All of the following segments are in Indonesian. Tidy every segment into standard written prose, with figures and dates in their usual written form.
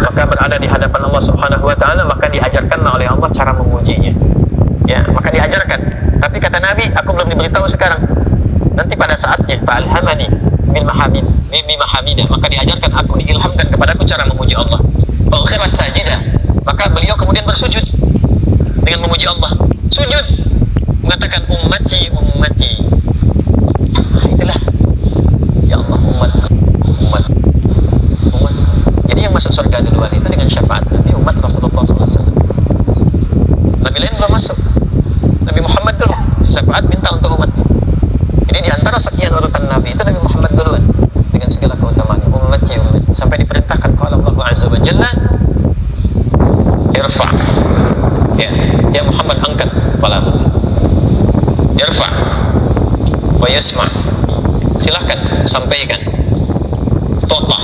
maka berada di hadapan Allah Subhanahu wa taala, maka diajarkanlah oleh Allah cara memujinya. Ya, maka diajarkan. Tapi kata Nabi, aku belum diberitahu sekarang. Nanti pada saatnya, fa'alhamani bil mahamid, bi mahamidah, maka diajarkan, aku diilhamkan kepadaku cara memuji Allah. Fa'ukhiras sajidah, maka beliau kemudian bersujud dengan memuji Allah. Sujud, mengatakan ummati, ummati. Nah, itulah. Ya Allah, umat. Jadi yang masuk surga duluan itu dengan syafaat Nabi, umat Rasulullah SAW. Nabi lain belum masuk. Nabi Muhammad dulu. Syafaat minta untuk umatnya. Jadi di antara sekian urutan Nabi itu Nabi Muhammad duluan dengan segala keutamaan. Ummati, ummati. Sampai diperintahkan qala Allah Azza wa Jalla, irfa'. Ya Muhammad, angkat kepalamu. Irfa' wa yasma'. Silahkan sampaikan. Tu'tah.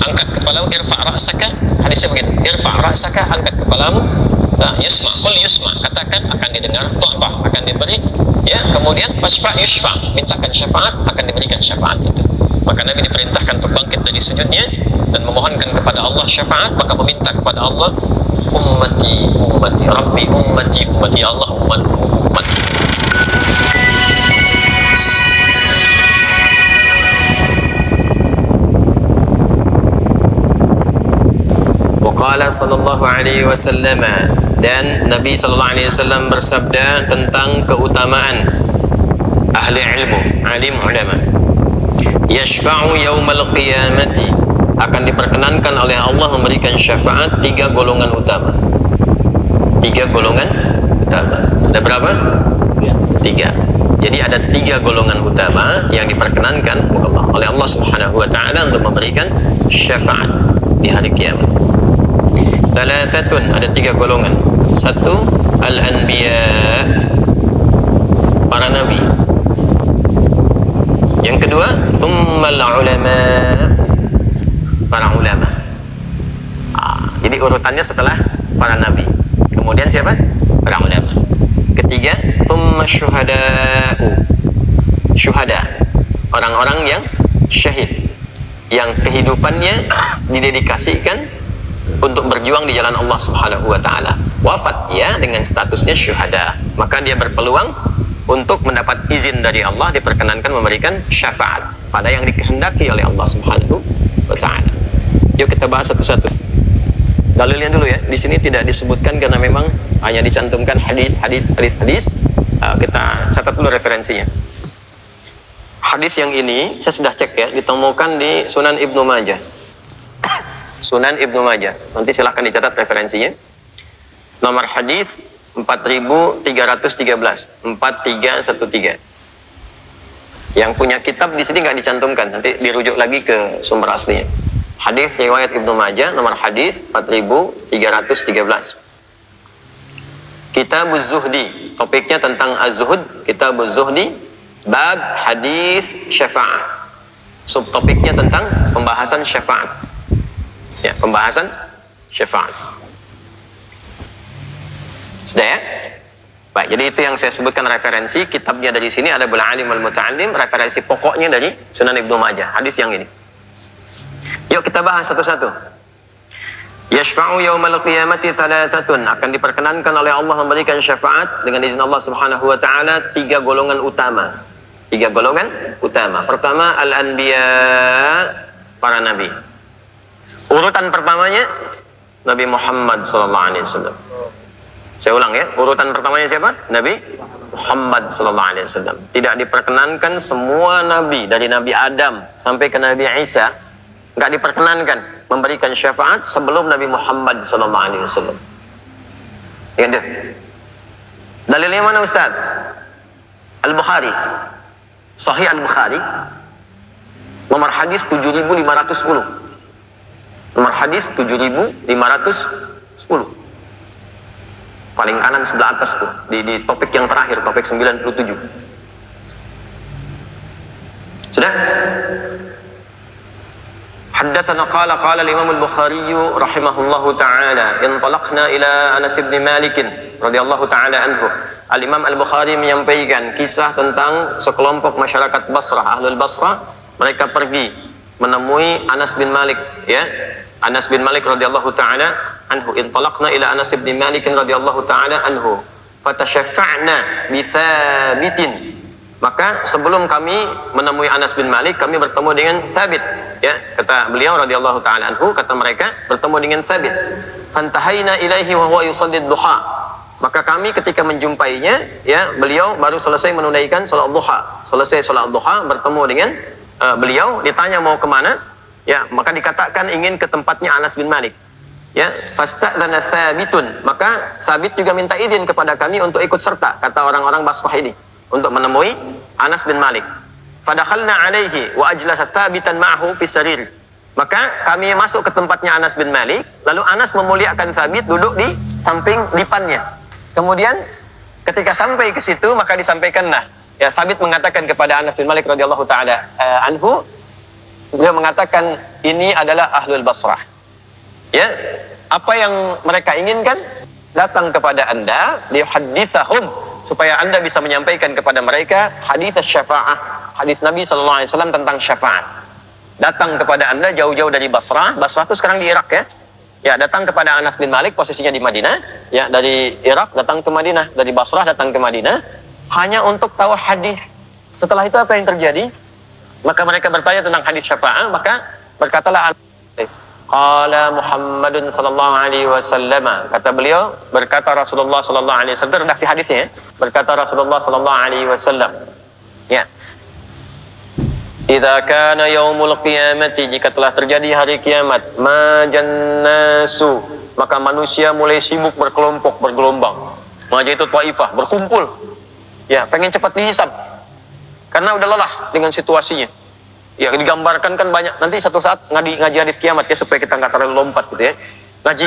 Angkat kepalamu, irfa' ra'saka. Hadisnya begitu. Irfa' ra'saka, angkat kepalamu. Nah, yusma, qul yusma, katakan akan didengar, tu'tah, akan diberi. Ya, kemudian fasfa' yushfa', mintakan syafaat, akan diberikan syafaat itu. Maka Nabi diperintahkan untuk bangkit dari sujudnya dan memohonkan kepada Allah syafaat, maka meminta kepada Allah, ummati, ummati, Rabbi ummati, ummati, Allah umatku, umatku. Waqala sallallahu alaihi wasallam, dan Nabi sallallahu alaihi wasallam bersabda tentang keutamaan ahli ilmu, alim ulama. Yashfa'u yaumal qiyamati, akan diperkenankan oleh Allah memberikan syafaat 3 golongan utama. 3 golongan utama. Ada berapa? 3. Jadi ada 3 golongan utama yang diperkenankan oleh Allah Subhanahu wa taala untuk memberikan syafaat di hari kiamat. Thalathatun, ada 3 golongan. 1, al-anbiya, para nabi. Yang kedua, thummal ulama, para ulama. Jadi urutannya setelah para nabi. Kemudian siapa? Para ulama. Ketiga, thumma syuhada'u, syuhada, orang-orang yang syahid, yang kehidupannya didedikasikan untuk berjuang di jalan Allah Subhanahu wa taala. Wafat ya dengan statusnya syuhada, maka dia berpeluang untuk mendapat izin dari Allah, diperkenankan memberikan syafaat pada yang dikehendaki oleh Allah Subhanahu wa taala. Yuk kita bahas satu-satu. Dalilnya dulu ya. Di sini tidak disebutkan karena memang hanya dicantumkan hadis. Kita catat dulu referensinya. Hadis yang ini saya sudah cek ya, ditemukan di Sunan Ibnu Majah. Sunan Ibnu Majah. Nanti silahkan dicatat referensinya. Nomor hadis 4313, 4313. Yang punya kitab di sini nggak dicantumkan, nanti dirujuk lagi ke sumber aslinya. Hadis riwayat Ibnu Majah, nomor hadis 4313. Kitabuz Zuhdi, topiknya tentang az-zuhud. Kitabuz Zuhdi, bab hadis syafa'ah. Subtopiknya tentang pembahasan syafaat. Ya, pembahasan syafaat. Sudah ya? Baik, jadi itu yang saya sebutkan referensi. Kitabnya dari sini ada Bul Alim wal Muta'allim, referensi pokoknya dari Sunan Ibnu Majah, hadis yang ini. Yuk kita bahas satu-satu. Yashfa'u yaumal qiyamati thalathatun, akan diperkenankan oleh Allah memberikan syafaat dengan izin Allah Subhanahu wa taala 3 golongan utama. 3 golongan utama. Pertama, al-anbiya, para nabi. Urutan pertamanya Nabi Muhammad SAW. Saya ulang ya, urutan pertamanya siapa? Nabi Muhammad SAW. Tidak diperkenankan semua nabi, dari Nabi Adam sampai ke Nabi Isa, nggak diperkenankan memberikan syafaat sebelum Nabi Muhammad SAW. Ya, dalilnya mana Ustaz? Al-Bukhari, Sahih Al-Bukhari, nomor hadis 7510. Nomor hadis 7510. Paling kanan sebelah atas tuh, di topik yang terakhir, topik 97. Sudah? Haddatsana qala al-Imam al-Bukhari rahimahullahu taala, intalaqna ila Anas bin Malik radhiyallahu taala anhu. Al-Imam Al-Bukhari menyampaikan kisah tentang sekelompok masyarakat Basrah, Ahlul Basrah. Mereka pergi menemui Anas bin Malik, ya. Anas bin Malik radhiyallahu taala anhu, intalaqna ila Anas bin Malik radhiyallahu taala anhu fatasyaffa'na bi Thabitin. Maka sebelum kami menemui Anas bin Malik, kami bertemu dengan Thabit, ya, kata beliau radhiyallahu taala anhu, kata mereka bertemu dengan Thabit. Fantahaina ilaihi wa huwa yusalli duha. Maka kami ketika menjumpainya, ya, beliau baru selesai menunaikan salat duha. Selesai salat duha, bertemu dengan beliau, ditanya mau kemana, ya, maka dikatakan ingin ke tempatnya Anas bin Malik, ya. Fasta'dzana Thabitun, maka Thabit juga minta izin kepada kami untuk ikut serta, kata orang-orang Basrah ini, untuk menemui Anas bin Malik. Fadakhalna alaihi wa ajlasa Thabitan ma'ahu fi sarir. Maka kami masuk ke tempatnya Anas bin Malik, lalu Anas memuliakan Thabit duduk di samping dipannya. Kemudian ketika sampai ke situ, maka disampaikanlah, ya, Thabit mengatakan kepada Anas bin Malik radhiyallahu taala anhu, beliau mengatakan ini adalah ahlul Basrah, ya, apa yang mereka inginkan datang kepada anda liyuhadditsahum, supaya anda bisa menyampaikan kepada mereka hadits syafa'ah, hadis Nabi sallallahu alaihi wasallam tentang syafaat. Datang kepada anda jauh-jauh dari Basrah. Basrah itu sekarang di Irak, ya. Ya, datang kepada Anas bin Malik, posisinya di Madinah, ya, dari Irak datang ke Madinah, dari Basrah datang ke Madinah, hanya untuk tahu hadis. Setelah itu apa yang terjadi? Maka mereka bertanya tentang hadis syafaat, maka berkatalah qala Muhammadun sallallahu alaihi wasallam, kata beliau, berkata Rasulullah sallallahu alaihi wasallam, redaksi hadisnya, ya, berkata Rasulullah sallallahu alaihi wasallam, ya, idza kana yaumul qiyamati, jika telah terjadi hari kiamat, majannasu, maka manusia mulai sibuk berkelompok, bergelombang. Maja itu taifah, berkumpul, ya, pengen cepat dihisab karena udah lelah dengan situasinya. Ya, digambarkan kan banyak, nanti satu saat ngaji hadis kiamat, ya, supaya kita nggak terlalu lompat gitu, ya, ngaji,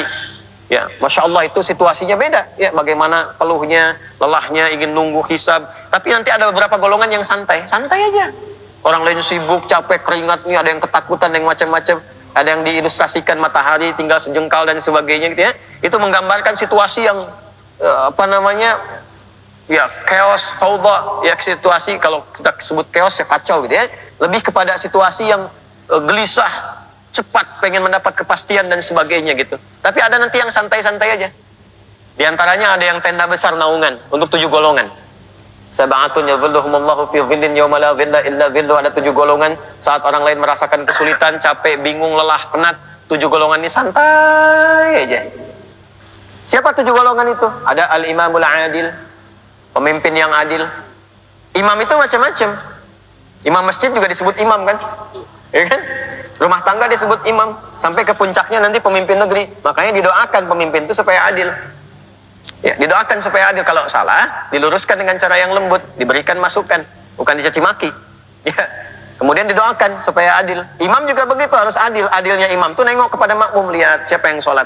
ya, Masya Allah itu situasinya beda, ya, bagaimana peluhnya, lelahnya, ingin nunggu hisab. Tapi nanti ada beberapa golongan yang santai aja. Orang lain sibuk, capek, keringatnya, ada yang ketakutan, ada yang macam-macam, ada yang diilustrasikan matahari tinggal sejengkal dan sebagainya, gitu, ya. Itu menggambarkan situasi yang ya, chaos, fauda, ya, situasi, kalau kita sebut chaos, ya, kacau, gitu, ya. Lebih kepada situasi yang gelisah, cepat, pengen mendapat kepastian dan sebagainya, gitu. Tapi ada nanti yang santai-santai aja. Di antaranya ada yang tenda besar naungan untuk 7 golongan. Sab'atun yadhilluhumullahu fi dhillin yawma la dhilla illa dhillu. Ada 7 golongan saat orang lain merasakan kesulitan, capek, bingung, lelah, penat. 7 golongan ini santai aja. Siapa 7 golongan itu? Ada al-imamul adil, pemimpin yang adil. Imam itu macam-macam. Imam masjid juga disebut imam, kan? Ya, kan? Rumah tangga disebut imam. Sampai ke puncaknya nanti pemimpin negeri. Makanya didoakan pemimpin itu supaya adil. Ya, didoakan supaya adil. Kalau salah, diluruskan dengan cara yang lembut, diberikan masukan, bukan dicaci maki. Ya. Kemudian didoakan supaya adil. Imam juga begitu, harus adil. Adilnya imam tuh nengok kepada makmum, lihat siapa yang sholat.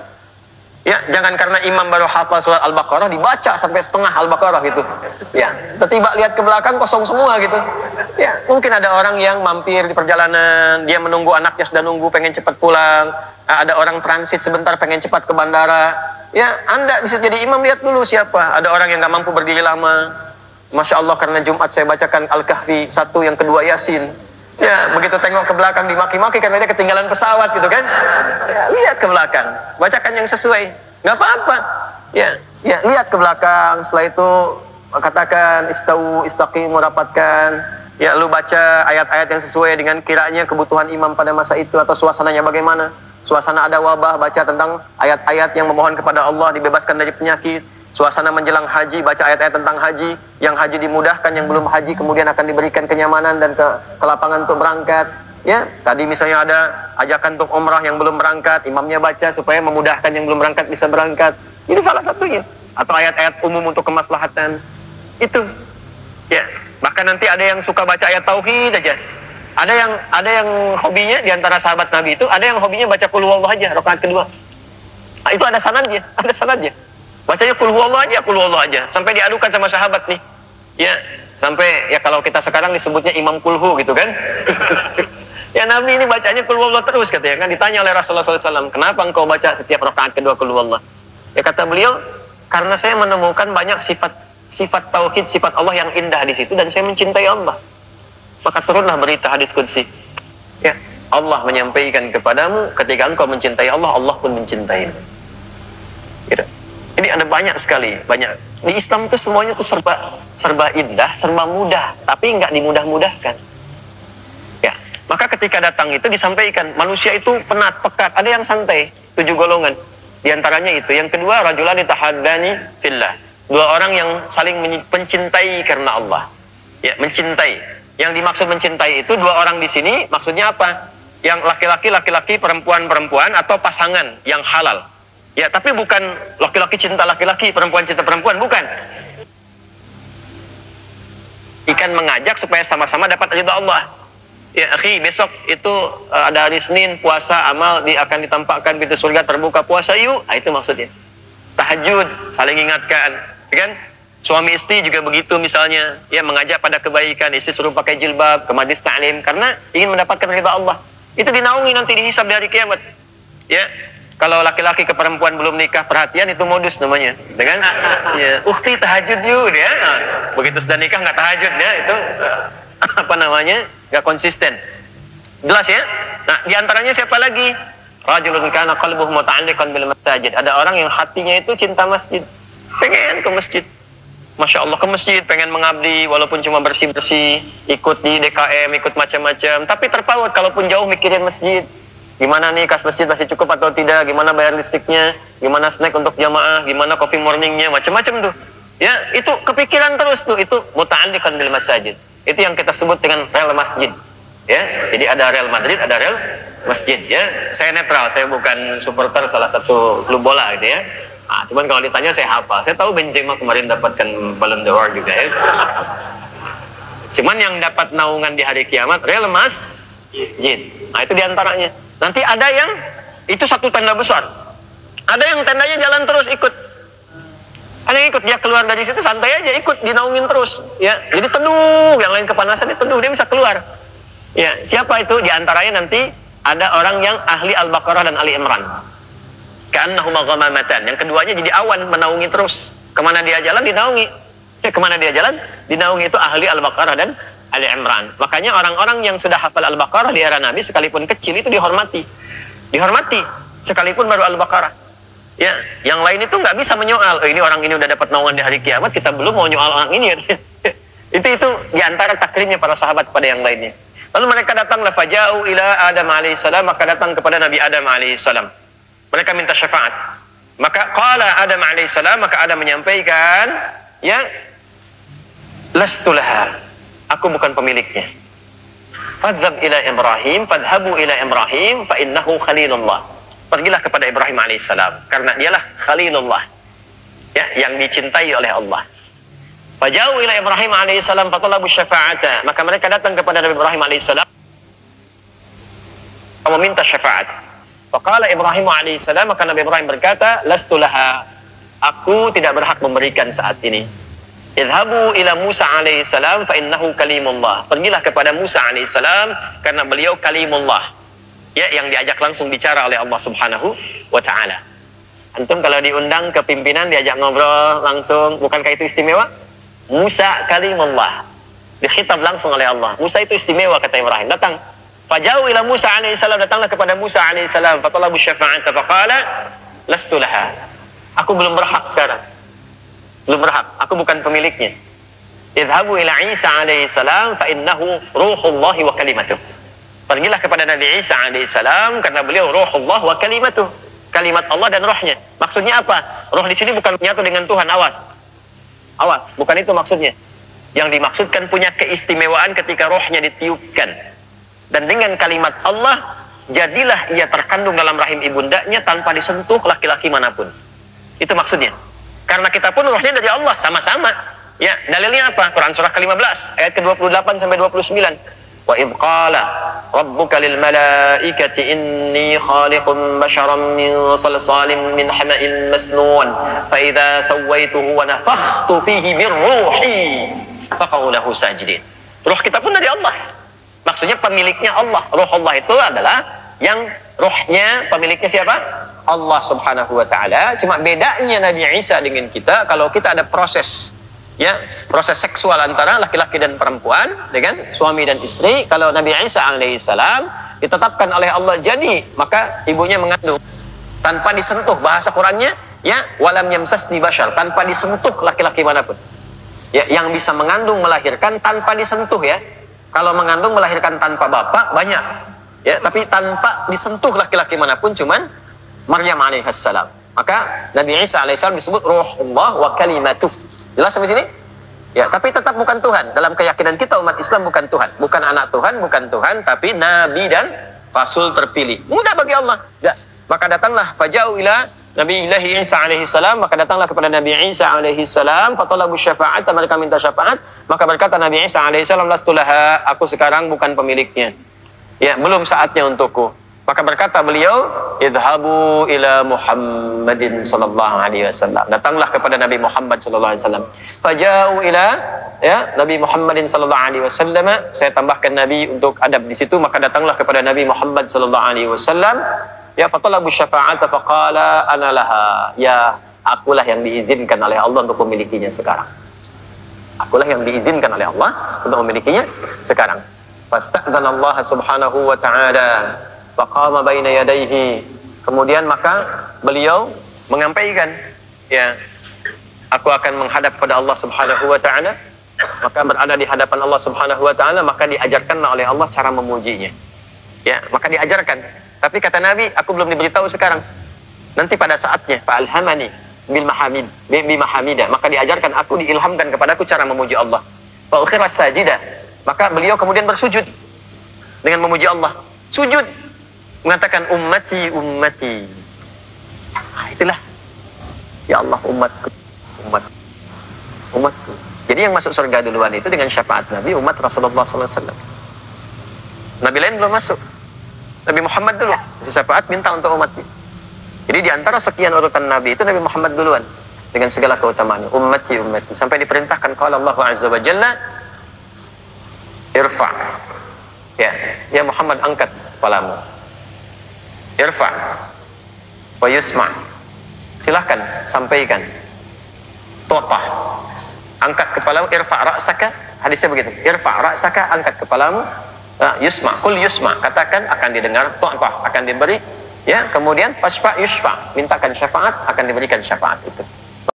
Ya, jangan karena imam baru hafal surat Al-Baqarah dibaca sampai setengah Al-Baqarah gitu. Ya, tiba lihat ke belakang kosong semua gitu. Ya, mungkin ada orang yang mampir di perjalanan, dia menunggu anaknya sudah nunggu, pengen cepat pulang. Ada orang transit sebentar pengen cepat ke bandara. Ya, Anda bisa jadi imam, lihat dulu siapa. Ada orang yang nggak mampu berdiri lama. Masya Allah, karena Jumat saya bacakan Al-Kahfi 1, yang kedua Yasin. Ya, begitu tengok ke belakang dimaki-maki karena dia ketinggalan pesawat gitu, kan. Ya, lihat ke belakang, bacakan yang sesuai, nggak apa-apa. Ya, lihat ke belakang. Setelah itu katakan istaqimu, rapatkan. Ya, lu baca ayat-ayat yang sesuai dengan kiranya kebutuhan imam pada masa itu atau suasananya bagaimana. Suasana ada wabah, baca tentang ayat-ayat yang memohon kepada Allah dibebaskan dari penyakit. Suasana menjelang haji, baca ayat-ayat tentang haji. Yang haji dimudahkan, yang belum haji kemudian akan diberikan kenyamanan dan kelapangan untuk berangkat. Ya, tadi misalnya ada ajakan untuk umrah yang belum berangkat, imamnya baca supaya memudahkan yang belum berangkat bisa berangkat. Ini salah satunya. Atau ayat-ayat umum untuk kemaslahatan. Itu. Ya, bahkan nanti ada yang suka baca ayat tauhid aja. Ada yang hobinya di antara sahabat Nabi itu, ada yang hobinya baca qul huwallahu aja rakaat kedua. Nah, itu ada sanadnya. Bacanya qul huwallahu aja, sampai diadukan sama sahabat nih. Ya, sampai ya kalau kita sekarang disebutnya imam kulhu gitu, kan. Ya, Nabi ini bacanya qul huwallahu terus, katanya, kan. Ditanya oleh Rasulullah SAW, kenapa engkau baca setiap rakaat kedua qul huwallahu? Ya, kata beliau, karena saya menemukan banyak sifat tauhid, sifat Allah yang indah di situ, dan saya mencintai Allah. Maka turunlah berita hadis qudsi. Ya, Allah menyampaikan kepadamu ketika engkau mencintai Allah, Allah pun mencintaimu. Gitu. Jadi ada banyak sekali, banyak. Di Islam itu semuanya tuh serba indah, serba mudah, tapi nggak dimudah-mudahkan. Ya, maka ketika datang itu disampaikan, manusia itu penat, pekat, ada yang santai, 7 golongan. Di antaranya itu. Yang kedua, rajulani tahaddani fillah. 2 orang yang saling mencintai karena Allah. Ya, mencintai. Yang dimaksud mencintai itu 2 orang di sini maksudnya apa? Yang laki-laki, perempuan, atau pasangan yang halal. Ya, tapi bukan laki-laki cinta laki-laki, perempuan cinta perempuan, bukan. Ikan mengajak supaya sama-sama dapat ridha Allah. Ya, akhi, besok itu ada hari Senin, puasa, amal akan ditampakkan pintu surga terbuka, puasa yuk. Nah, itu maksudnya. Tahajud, saling ingatkan, ya kan? Suami istri juga begitu misalnya, ya mengajak pada kebaikan, istri suruh pakai jilbab, ke majlis ta'lim karena ingin mendapatkan ridha Allah. Itu dinaungi nanti dihisab di hari kiamat. Ya. Kalau laki-laki ke perempuan belum nikah, perhatian, itu modus namanya, ya kan? Ya, ukhti tahajud yuk dia. Nah, begitu sudah nikah nggak tahajud ya, itu apa namanya? Nggak konsisten. Jelas ya? Nah, diantaranya siapa lagi? Rajulun kana qalbuhu muta'alliqan bil masajid. Ada orang yang hatinya itu cinta masjid, pengen ke masjid. Masya Allah, ke masjid, pengen mengabdi walaupun cuma bersih-bersih, ikut di DKM, ikut macam-macam, tapi terpaut kalaupun jauh mikirin masjid. Gimana nih kas masjid masih cukup atau tidak, gimana bayar listriknya, gimana snack untuk jamaah, gimana coffee morningnya, macam-macam tuh. Ya, itu kepikiran terus tuh, itu muta'alliqan bil masajid. Itu yang kita sebut dengan rel masjid. Ya, jadi ada rel Madrid, ada rel masjid ya. Saya netral, saya bukan supporter salah satu klub bola gitu ya. Nah, cuman kalau ditanya saya hafal. Saya tahu Benzema kemarin dapatkan Ballon d'Or juga ya. Cuman yang dapat naungan di hari kiamat rel masjid. Nah, itu diantaranya. Nanti ada yang itu satu tenda besar. Ada yang tendanya jalan terus ikut. Ada yang ikut, dia keluar dari situ santai aja ikut, dinaungin terus. Ya, jadi teduh, yang lain kepanasan dia teduh, dia bisa keluar. Ya, siapa itu? Diantaranya nanti ada orang yang ahli Al-Baqarah dan Ali Imran. Ka'annahuma ghamamatan. Yang keduanya jadi awan, menaungi terus. Kemana dia jalan dinaungi. Ya, kemana dia jalan dinaungi, itu ahli Al-Baqarah dan Ali Imran. Makanya orang-orang yang sudah hafal Al-Baqarah di era Nabi sekalipun kecil itu dihormati. Dihormati sekalipun baru Al-Baqarah. Ya, yang lain itu nggak bisa menyoal. Oh, ini orang ini udah dapat naungan di hari kiamat, kita belum mau nyoal orang ini. itu diantara takrimnya para sahabat kepada yang lainnya. Lalu mereka datang, faja'u ila Adam alaihissalam, maka datang kepada Nabi Adam alaihissalam. Mereka minta syafaat. Maka qala Adam alaihissalam, maka Adam menyampaikan, ya, lastu laha. Aku bukan pemiliknya. Fadhhab ila Ibrahim, fadhhabu ila Ibrahim, fa innahu khalilullah. Pergilah kepada Ibrahim alaihissalam, karena dialah khalilullah. Ya, yang dicintai oleh Allah. Faja'u ila Ibrahim alaihissalam fatalabu syafa'ata. Maka mereka datang kepada Nabi Ibrahim alaihissalam meminta syafaat. Faqala Ibrahim alaihissalam, maka Nabi Ibrahim berkata, lastu laha. Aku tidak berhak memberikan saat ini. Idhabu ila Musa alaihissalam fa innahu kalimullah. Pergilah kepada Musa alaihissalam karena beliau kalimullah. Ya, yang diajak langsung bicara oleh Allah Subhanahu wa taala. Antum kalau diundang ke pimpinan diajak ngobrol langsung, bukankah itu istimewa? Musa kalimullah. Dikhitab langsung oleh Allah. Musa itu istimewa kata Ibrahim. Datang. Faja'u ila Musa alaihissalam, datanglah kepada Musa alaihissalam, fatalabu syafa'ata faqala lastu laha. Aku belum berhak sekarang. Belum berhak, aku bukan pemiliknya. Idhabu ila Isa alaihissalam fa innahu ruhullahi wa kalimatuh. Pergilah kepada Nabi Isa alaihissalam karena beliau ruhullah wa kalimatuh. Kalimat Allah dan rohnya. Maksudnya apa? Roh di sini bukan menyatu dengan Tuhan, awas. Awas, bukan itu maksudnya. Yang dimaksudkan punya keistimewaan ketika rohnya ditiupkan. Dan dengan kalimat Allah, jadilah ia terkandung dalam rahim ibundanya tanpa disentuh laki-laki manapun. Itu maksudnya. Karena kita pun rohnya dari Allah, sama-sama. Ya, dalilnya apa? Quran surah ke-15 ayat ke-28 sampai 29. Wa idh qala rabbuka lil malaikati inni khaliqun basharan min salsalin min hama'in masnun fa idza sawaituhu wa nafakhtu fihi min ruhi faqa'u lahu sajidin. Roh kita pun dari Allah. Maksudnya pemiliknya Allah. Roh Allah itu adalah yang rohnya pemiliknya siapa? Allah Subhanahu wa taala. Cuma bedanya Nabi Isa dengan kita, kalau kita ada proses, ya, proses seksual antara laki-laki dan perempuan dengan suami dan istri. Kalau Nabi Isa alaihissalam ditetapkan oleh Allah jadi, maka ibunya mengandung tanpa disentuh. Bahasa Qurannya ya, walam yamsasni bashar, tanpa disentuh laki-laki manapun. Ya, yang bisa mengandung melahirkan tanpa disentuh ya. Kalau mengandung melahirkan tanpa bapak banyak. Ya, tapi tanpa disentuh laki-laki manapun cuman Maryam alaihissalam. Maka Nabi Isa alaihissalam disebut Ruhullah wa kalimatuh. Jelas sampai sini? Ya, tapi tetap bukan Tuhan. Dalam keyakinan kita umat Islam bukan Tuhan, bukan anak Tuhan, bukan Tuhan, tapi nabi dan rasul terpilih. Mudah bagi Allah. Jelas. Maka datanglah faja'u ila Nabi Ilahi Isa alaihissalam, maka datanglah kepada Nabi Isa alaihissalam, fatalabu syafa'at, mereka minta syafaat, maka berkata Nabi Isa alaihissalam, lastulaha, aku sekarang bukan pemiliknya. Ya, belum saatnya untukku. Maka berkata beliau, idhabu ila Muhammadin sallallahu alaihi wasallam. Datanglah kepada Nabi Muhammad sallallahu alaihi wasallam. Faja'u ila ya Nabi Muhammadin sallallahu alaihi wasallam. Saya tambahkan Nabi untuk adab di situ, maka datanglah kepada Nabi Muhammad sallallahu alaihi wasallam. Ya fatalabu syafa'ata faqala ana laha. Ya, akulah yang diizinkan oleh Allah untuk memilikinya sekarang. Akulah yang diizinkan oleh Allah untuk memilikinya sekarang. Fasta'dzana Allah subhanahu wa ta'ala faqama baina yadayhi. Kemudian maka beliau menyampaikan, ya, aku akan menghadap pada Allah subhanahu wa ta'ala. Maka berada di hadapan Allah subhanahu wa ta'ala, maka diajarkanlah oleh Allah cara memujinya. Ya, maka diajarkan. Tapi kata Nabi, aku belum diberitahu sekarang. Nanti pada saatnya, fa'alhamani bil mahamid, bi mahamidah. Maka diajarkan, aku diilhamkan kepadaku cara memuji Allah. Fa'ukhira sajidah. Maka beliau kemudian bersujud dengan memuji Allah. Sujud, mengatakan ummati, ummati. Nah, itulah. Ya Allah, umatku, umatku. Jadi yang masuk surga duluan itu dengan syafaat Nabi, umat Rasulullah SAW. Nabi lain belum masuk. Nabi Muhammad dulu, syafaat minta untuk umatnya. Jadi di antara sekian urutan Nabi itu Nabi Muhammad duluan dengan segala keutamaannya. Ummati, ummati. Sampai diperintahkan kalau Allah Azza wa Jalla, irfa. Ya Muhammad, angkat kepalamu. Irfa wa yusma. Silahkan sampaikan. Totah. Angkat kepalamu, irfa ra'saka. Hadisnya begitu. Irfa ra'saka, angkat kepalamu. Yusma, kul yusma, katakan akan didengar, to'bah akan diberi, ya, kemudian pasfa yusfa, mintakan syafaat akan diberikan syafaat itu.